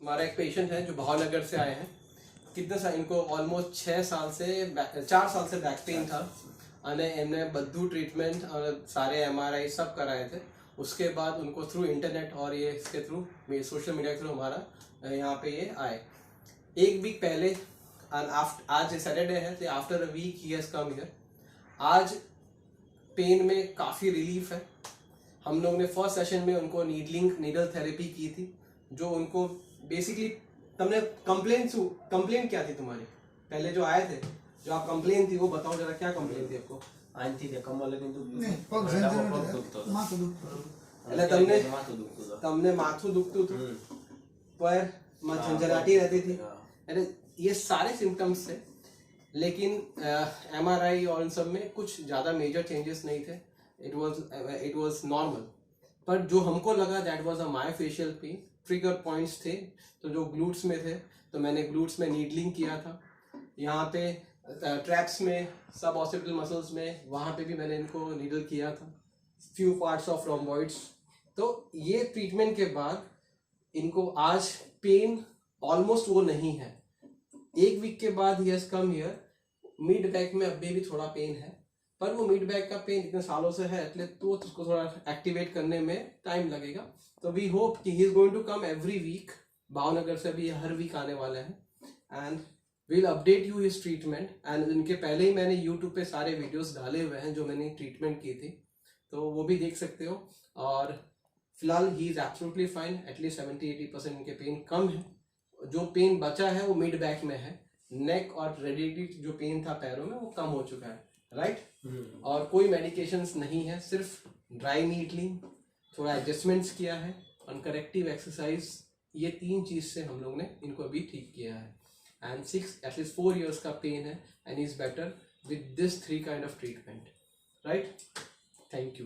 हमारा एक पेशेंट है जो भावनगर से आए हैं। कितने साल इनको ऑलमोस्ट 4 साल से बैक पेन था અને એમને બધું ट्रीटमेंट और सारे MRI सब कराए थे। उसके बाद उनको थ्रू इंटरनेट और ये इसके थ्रू सोशल मीडिया के थ्रू हमारा यहाँ पे ये आए। एक वीक पहले आज सैटरडे है, तो after a week he has come here. आज पेन में काफ़ी रिलीफ है। हम लोग ने फर्स्ट सेशन में उनको नीडल थेरेपी की थी, जो उनको बेसिकली तुमने कंप्लेन क्या थी तुम्हारी पहले जो आए थे, जो आप कंप्लेन थी वो बताओ जरा, क्या कंप्लेन थी आपको? તમને માથું દુખતું હતું, पर झंझनाटी रहती थी, अरे ये सारे सिम्टम्स थे। लेकिन MRI और इन सब में कुछ ज़्यादा मेजर चेंजेस नहीं थे। It was normal. पर जो हमको लगा that was a myofascial pen. Trigger points थे, तो जो ग्लूट्स में थे, तो मैंने ग्लूट्स में नीडलिंग किया था। यहाँ पे ट्रैप्स में, सब ऑसिपिटल मसल्स में, वहाँ पे भी मैंने इनको नीडल किया था। Few parts of rhomboids. तो ये ट्रीटमेंट के बाद इनको आज पेन ऑलमोस्ट वो नहीं है। एक वीक के बाद ही has come here. Mid back में अभी भी थोड़ा पेन है, पर वो मिड बैक का पेन इतने सालों से है, इसलिए तो उसको थोड़ा एक्टिवेट करने में टाइम लगेगा। तो वी होप कि he is going to come every week. Bhavnagar से भी हर वीक आने वाले हैं and we'll update you his treatment. And इनके पहले ही मैंने यूट्यूब पे सारे वीडियोस डाले हुए हैं जो मैंने ट्रीटमेंट की थी, तो वो भी देख सकते हो। और फिलहाल he is absolutely fine. At least 70-80% इनके पेन कम है। जो पेन बचा है वो मिड बैक में है। नेक और रेडियली जो पेन था पैरों में वो कम हो चुका है, राइट। और कोई मेडिकेशंस नहीं है, सिर्फ ड्राई नीडलिंग, थोड़ा एडजस्टमेंट्स किया है और करेक्टिव एक्सरसाइज। ये 3 चीज से हम लोग ने इनको अभी ठीक किया है। एंड एटलीस्ट 4 years का पेन है and is better with this 3 kind of treatment, right. Thank you.